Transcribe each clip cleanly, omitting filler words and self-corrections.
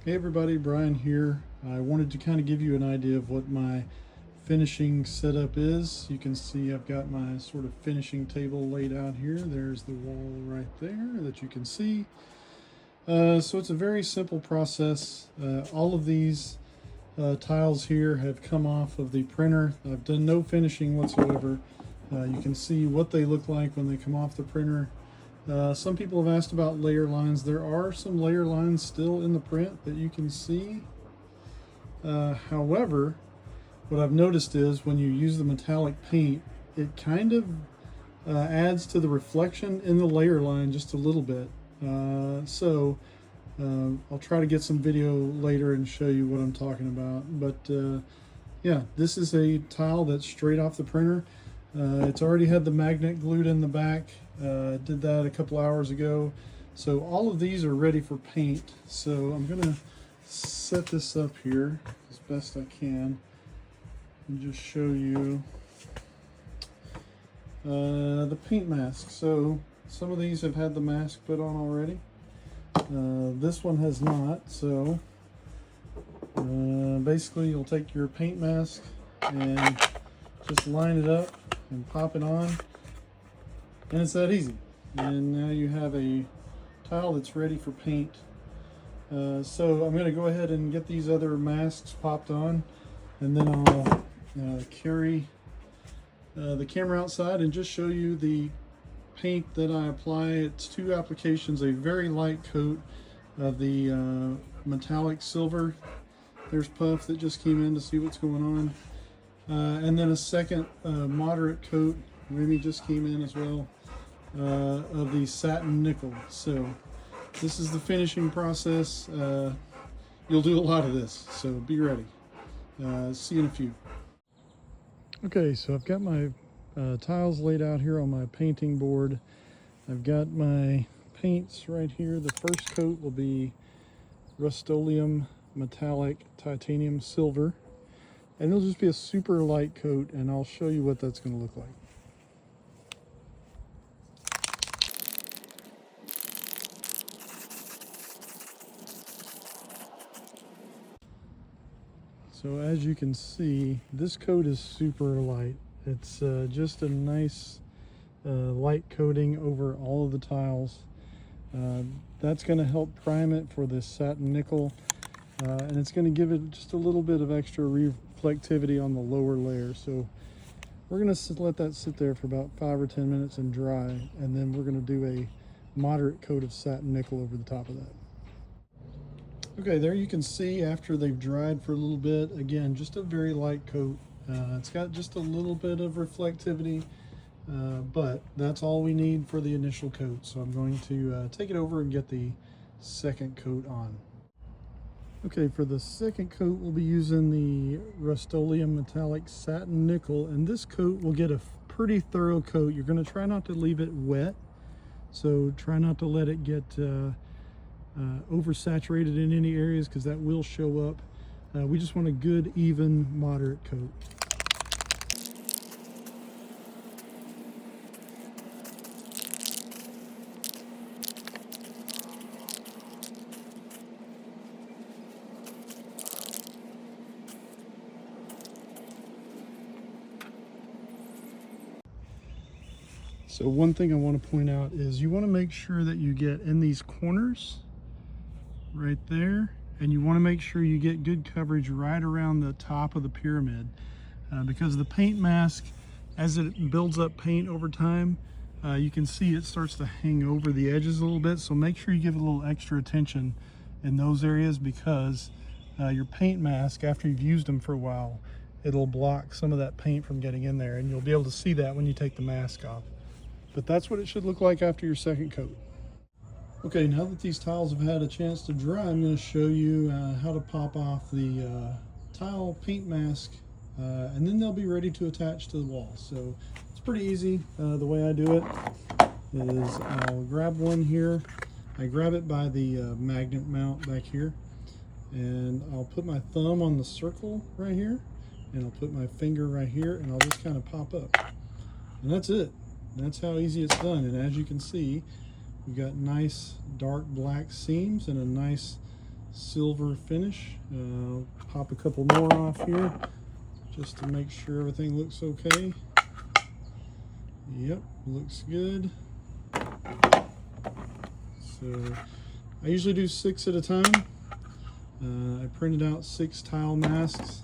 Hey everybody, Brian here. I wanted to kind of give you an idea of what my finishing setup is. You can see I've got my sort of finishing table laid out here. There's the wall right there that you can see. So it's a very simple process. All of these tiles here have come off of the printer. I've done no finishing whatsoever. You can see what they look like when they come off the printer. Some people have asked about layer lines. There are some layer lines still in the print that you can see. However, what I've noticed is when you use the metallic paint, it kind of adds to the reflection in the layer line just a little bit. I'll try to get some video later and show you what I'm talking about. But yeah, this is a tile that's straight off the printer. It's already had the magnet glued in the back. Did that a couple hours ago. So all of these are ready for paint. So I'm gonna set this up here as best I can and just show you the paint mask. So some of these have had the mask put on already. This one has not. So basically you'll take your paint mask and just line it up and pop it on, and it's that easy. And now you have a tile that's ready for paint. So I'm going to go ahead and get these other masks popped on, and then I'll carry the camera outside and just show you the paint that I apply. It's two applications: a very light coat of the metallic silver. There's Puff that just came in to see what's going on. And then a second moderate coat, Remy just came in as well, of the satin nickel. So this is the finishing process. You'll do a lot of this, so be ready. See you in a few. Okay, so I've got my tiles laid out here on my painting board. I've got my paints right here. The first coat will be Rust-Oleum metallic titanium silver. And it'll just be a super light coat, and I'll show you what that's going to look like. So as you can see, this coat is super light. It's just a nice light coating over all of the tiles. That's going to help prime it for this satin nickel, and it's going to give it just a little bit of extra reflectivity on the lower layer. So we're going to let that sit there for about 5 or 10 minutes and dry, and then we're going to do a moderate coat of satin nickel over the top of that. Okay, there you can see after they've dried for a little bit, again, just a very light coat. It's got just a little bit of reflectivity, but that's all we need for the initial coat. So I'm going to take it over and get the second coat on. Okay, for the second coat, we'll be using the Rust-Oleum metallic satin nickel, and this coat will get a pretty thorough coat. You're going to try not to leave it wet, so try not to let it get oversaturated in any areas, because that will show up. We just want a good, even, moderate coat. So one thing I want to point out is you want to make sure that you get in these corners right there, and you want to make sure you get good coverage right around the top of the pyramid, because the paint mask, as it builds up paint over time, you can see it starts to hang over the edges a little bit. So make sure you give it a little extra attention in those areas, because your paint mask, after you've used them for a while, it'll block some of that paint from getting in there, and you'll be able to see that when you take the mask off. But that's what it should look like after your second coat. Okay, now that these tiles have had a chance to dry, I'm going to show you how to pop off the tile paint mask, and then they'll be ready to attach to the wall. So it's pretty easy. The way I do it is I'll grab one here. I grab it by the magnet mount back here, and I'll put my thumb on the circle right here, and I'll put my finger right here, and I'll just kind of pop up. And that's it. That's how easy it's done. And as you can see, we've got nice dark black seams and a nice silver finish. Pop a couple more off here just to make sure everything looks okay. Yep, looks good. So I usually do 6 at a time. I printed out 6 tile masks.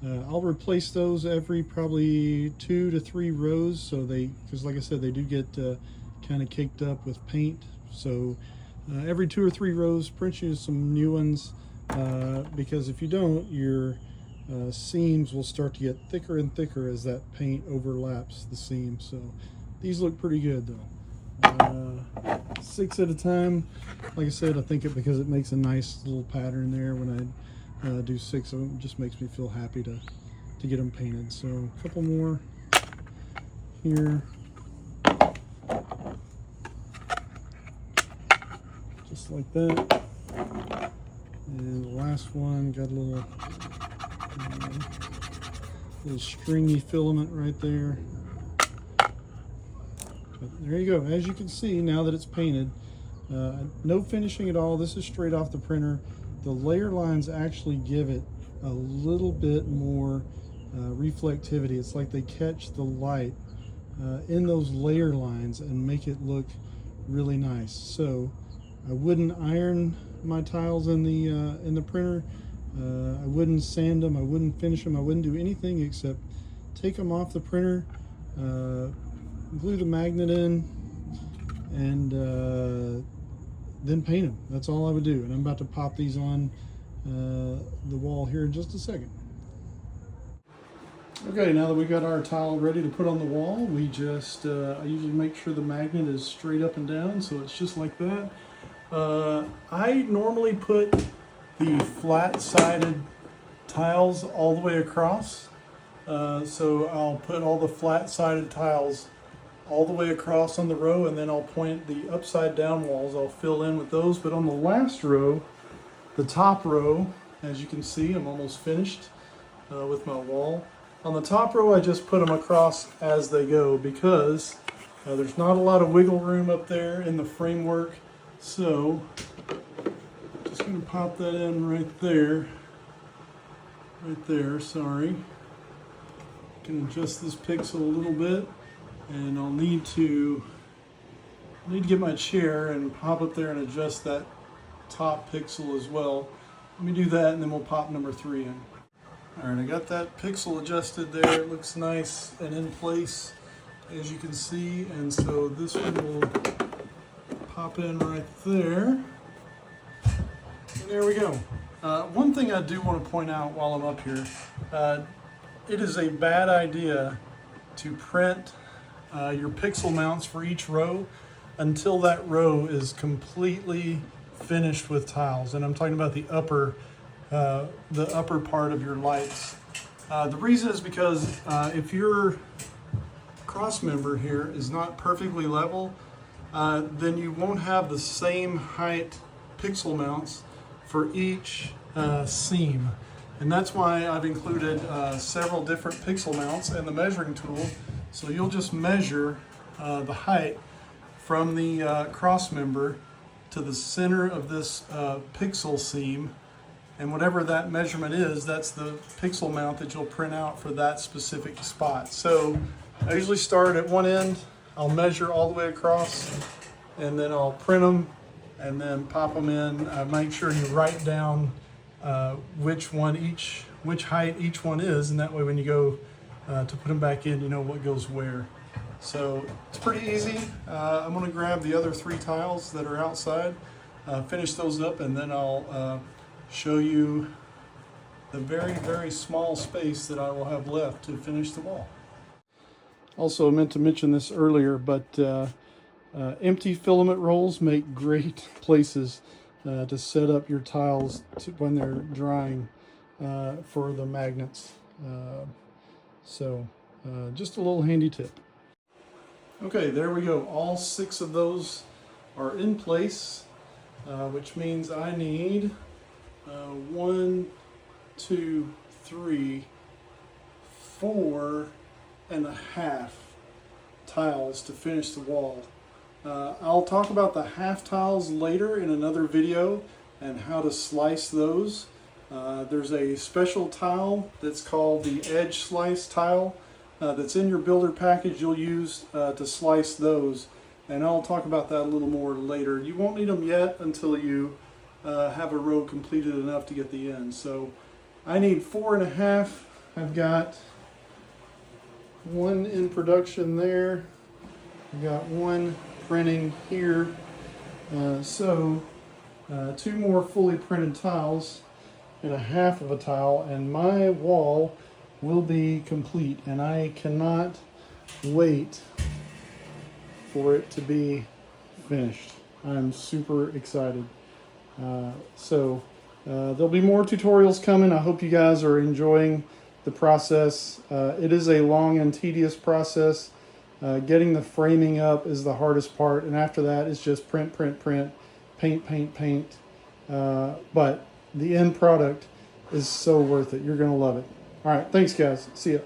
I'll replace those every probably 2 to 3 rows, so because like I said, they do get kind of caked up with paint. So every 2 or 3 rows, print you some new ones, because if you don't, your seams will start to get thicker and thicker as that paint overlaps the seam. So these look pretty good though. 6 at a time. Like I said, I think because it makes a nice little pattern there when I do 6 of them. It just makes me feel happy to get them painted. So a couple more here. Just like that. And the last one got a little stringy filament right there. But there you go. As you can see, now that it's painted, no finishing at all. This is straight off the printer. The layer lines actually give it a little bit more reflectivity. It's like they catch the light in those layer lines and make it look really nice. So I wouldn't iron my tiles in the printer. I wouldn't sand them. I wouldn't finish them. I wouldn't do anything except take them off the printer, glue the magnet in, and then paint them. That's all I would do. And I'm about to pop these on the wall here in just a second. Okay, now that we got our tile ready to put on the wall, we just, I usually make sure the magnet is straight up and down, so it's just like that. I normally put the flat-sided tiles all the way across. So I'll put all the flat-sided tiles all the way across on the row, and then I'll point the upside down walls. I'll fill in with those. But on the last row, the top row, as you can see, I'm almost finished with my wall. On the top row, I just put them across as they go because there's not a lot of wiggle room up there in the framework. So just going to pop that in right there, sorry. Can adjust this pixel a little bit, and I'll need to get my chair and pop up there and adjust that top pixel as well. Let me do that, and then we'll pop number 3 in. All right, I got that pixel adjusted there. It looks nice and in place, as you can see, and so this one will pop in right there. And there we go. One thing I do want to point out while I'm up here, it is a bad idea to print your pixel mounts for each row until that row is completely finished with tiles. And I'm talking about the upper part of your lights. The reason is because if your cross member here is not perfectly level, then you won't have the same height pixel mounts for each seam. And that's why I've included several different pixel mounts and the measuring tool. So you'll just measure the height from the cross member to the center of this pixel seam. And whatever that measurement is, that's the pixel mount that you'll print out for that specific spot. So I usually start at one end, I'll measure all the way across, and then I'll print them and then pop them in. Make sure you write down which height each one is, and that way when you go to put them back in, you know what goes where. So it's pretty easy. I'm going to grab the other 3 tiles that are outside, finish those up, and then I'll show you the very, very small space that I will have left to finish the wall. Also, I meant to mention this earlier, but empty filament rolls make great places to set up your tiles when they're drying for the magnets. Just a little handy tip. Okay, there we go. All 6 of those are in place, which means I need 1, 2, 3, 4.5 tiles to finish the wall. I'll talk about the half tiles later in another video, and how to slice those. There's a special tile that's called the edge slice tile that's in your builder package you'll use to slice those, and I'll talk about that a little more later. You won't need them yet until you have a row completed enough to get the ends. So I need 4.5. I've got one in production there. I've got one printing here. Two more fully printed tiles and 1/2 of a tile, and my wall will be complete, and I cannot wait for it to be finished. I'm super excited. There'll be more tutorials coming. I hope you guys are enjoying the process. It is a long and tedious process. Getting the framing up is the hardest part, and after that it's just print, paint. But the end product is so worth it. You're going to love it. All right, thanks guys. See ya.